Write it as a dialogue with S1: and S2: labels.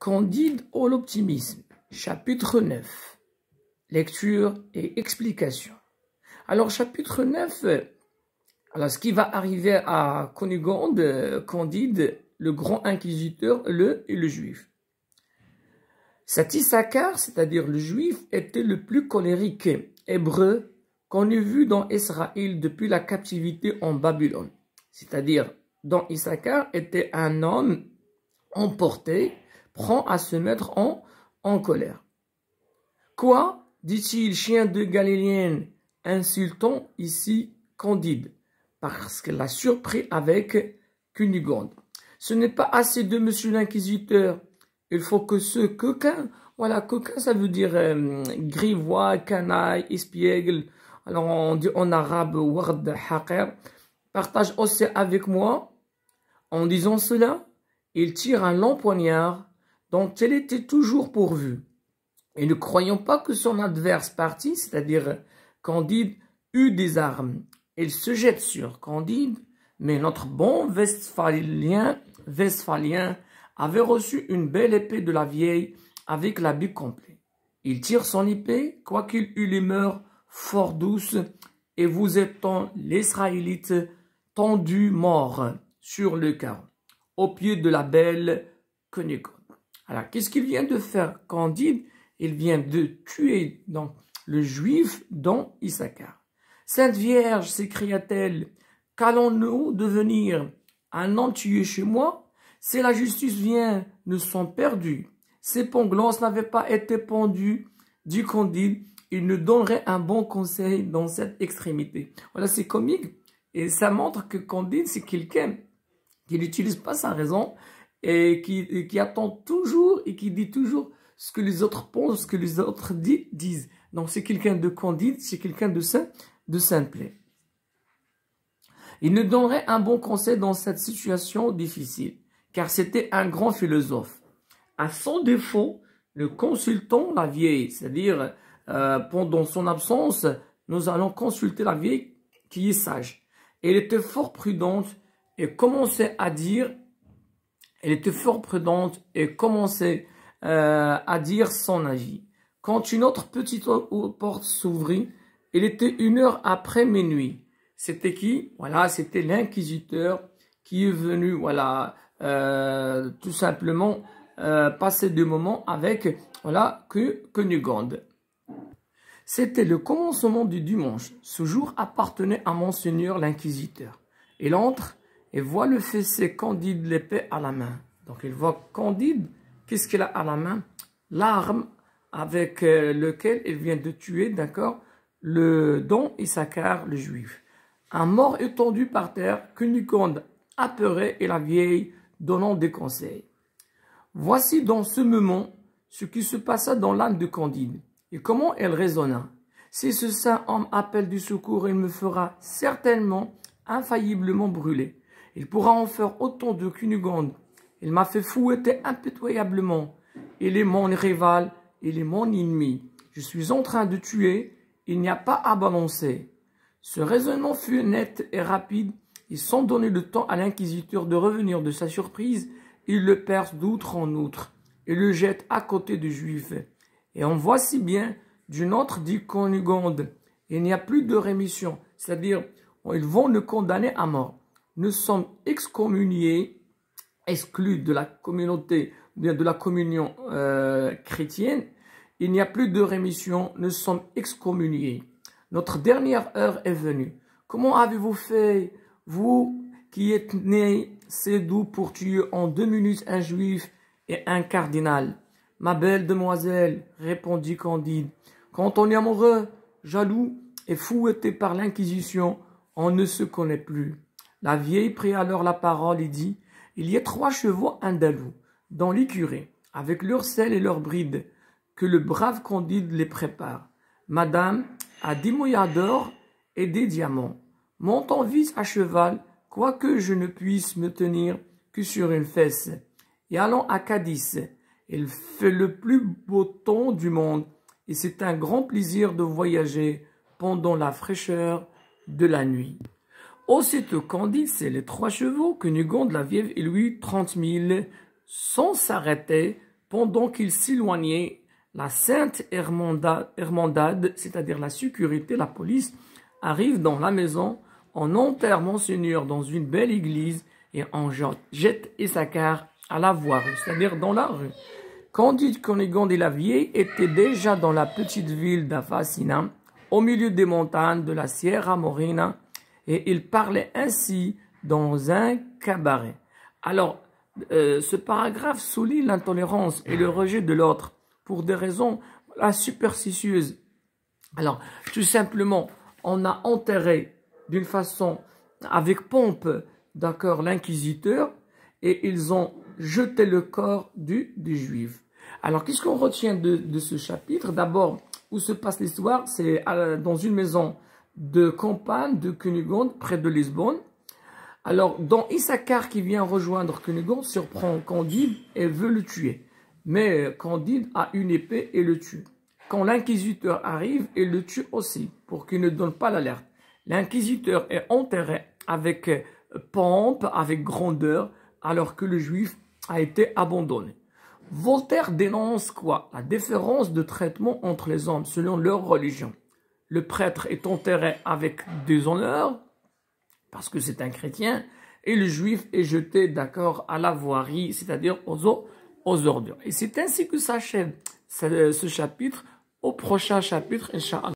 S1: Candide ou l'optimisme, chapitre 9, lecture et explication. Alors, chapitre 9, alors, ce qui va arriver à Cunégonde, Candide, le grand inquisiteur, et le juif. Cet Issachar, c'est-à-dire le juif, était le plus colérique hébreu qu'on ait vu dans Israël depuis la captivité en Babylone. C'est-à-dire, dans Issachar était un homme emporté, prend à se mettre en colère. Quoi, dit-il, chien de Galiléenne, insultant ici Candide, parce qu'elle l'a surpris avec Cunégonde. Ce n'est pas assez de monsieur l'inquisiteur, il faut que ce coquin, voilà, coquin ça veut dire grivois, canaille, espiègle, alors on dit en arabe ward haqer, partage aussi avec moi. En disant cela, il tire un long poignard dont elle était toujours pourvue. Et ne croyant pas que son adverse parti, c'est-à-dire Candide, eut des armes, il se jette sur Candide, mais notre bon Westphalien avait reçu une belle épée de la vieille avec l'habit complet. Il tire son épée, quoiqu'il eût les mœurs fort douces, et vous étant l'Israélite tendu mort sur le carreau, au pied de la belle Cunégonde. Alors, qu'est-ce qu'il vient de faire Candide? Il vient de tuer le juif dans Issachar. Sainte Vierge, s'écria-t-elle, qu'allons-nous devenir? Un homme tué chez moi? Si la justice vient, nous sommes perdus. Si Pangloss n'avait pas été pendu, dit Candide, il nous donnerait un bon conseil dans cette extrémité. Voilà, c'est comique. Et ça montre que Candide, c'est quelqu'un qui n'utilise pas sa raison et qui attend toujours et qui dit toujours ce que les autres pensent, ce que les autres disent. Donc, c'est quelqu'un de Candide, c'est quelqu'un de simple. Il nous donnerait un bon conseil dans cette situation difficile, car c'était un grand philosophe. À son défaut, le consultons la vieille, c'est-à-dire pendant son absence, nous allons consulter la vieille qui est sage. Elle était fort prudente et commençait à dire, son avis. Quand une autre petite porte s'ouvrit, il était 1 heure après minuit. C'était qui? Voilà, c'était l'inquisiteur qui est venu, voilà, tout simplement passer des moments avec, voilà, Cunégonde. C'était le commencement du dimanche. Ce jour appartenait à Monseigneur l'inquisiteur. Il entre et voit le fessé Candide l'épée à la main. Donc il voit Candide, qu'est-ce qu'il a à la main? L'arme avec lequel il vient de tuer, d'accord, le don Issachar, le juif. Un mort étendu par terre, Cunégonde apeurée et la vieille donnant des conseils. Voici dans ce moment ce qui se passa dans l'âme de Candide. Et comment elle raisonna? Si ce saint homme appelle du secours, il me fera certainement, infailliblement brûler. Il pourra en faire autant de Cunégonde. Il m'a fait fouetter impitoyablement. Il est mon rival, il est mon ennemi. Je suis en train de tuer, il n'y a pas à balancer. Ce raisonnement fut net et rapide, et sans donner le temps à l'inquisiteur de revenir de sa surprise, il le perce d'outre en outre, et le jette à côté du juif. Et on voit si bien d'une autre dit Cunégonde, il n'y a plus de rémission, c'est-à-dire ils vont nous condamner à mort. Nous sommes excommuniés, exclus de la communauté, bien de la communion chrétienne. Il n'y a plus de rémission, nous sommes excommuniés. Notre dernière heure est venue. Comment avez-vous fait, vous qui êtes nés si doux pour tuer en 2 minutes un juif et un cardinal? Ma belle demoiselle, répondit Candide, quand on est amoureux, jaloux et fouetté par l'inquisition, on ne se connaît plus. La vieille prit alors la parole et dit, il y a 3 chevaux andalous dans l'écurie, avec leurs selles et leurs brides, que le brave Candide les prépare. Madame a 10 moyens d'or et des diamants. Montons vite à cheval, quoique je ne puisse me tenir que sur une fesse, et allons à Cadiz. Il fait le plus beau temps du monde et c'est un grand plaisir de voyager pendant la fraîcheur de la nuit. Aussitôt Candide, c'est les 3 chevaux, Cunégonde, la vieille et lui 30 000, sans s'arrêter, pendant qu'il s'éloignait, la sainte Hermandade, c'est-à-dire la sécurité, la police, arrive dans la maison, on enterre Monseigneur dans une belle église et on jette Issachar à la voirie, c'est-à-dire dans la rue. Candide Cunégonde et la vieille étaient déjà dans la petite ville d'Affasina, au milieu des montagnes de la Sierra Morena, et ils parlaient ainsi dans un cabaret. Alors, ce paragraphe souligne l'intolérance et le rejet de l'autre pour des raisons superstitieuses. Alors, tout simplement, on a enterré d'une façon avec pompe, d'accord, l'inquisiteur, et ils ont jeté le corps du juif. Alors, qu'est-ce qu'on retient de ce chapitre? D'abord, où se passe l'histoire? C'est dans une maison de campagne de Cunégonde, près de Lisbonne. Alors, dans Issachar qui vient rejoindre Cunégonde, surprend Candide et veut le tuer. Mais Candide a une épée et le tue. Quand l'inquisiteur arrive, il le tue aussi, pour qu'il ne donne pas l'alerte. L'inquisiteur est enterré avec pompe, avec grandeur, alors que le juif a été abandonné. Voltaire dénonce quoi? La différence de traitement entre les hommes selon leur religion. Le prêtre est enterré avec déshonneur, parce que c'est un chrétien, et le juif est jeté, d'accord, à la voirie, c'est-à-dire aux ordures. Et c'est ainsi que s'achève ce chapitre. Au prochain chapitre, Inch'Allah.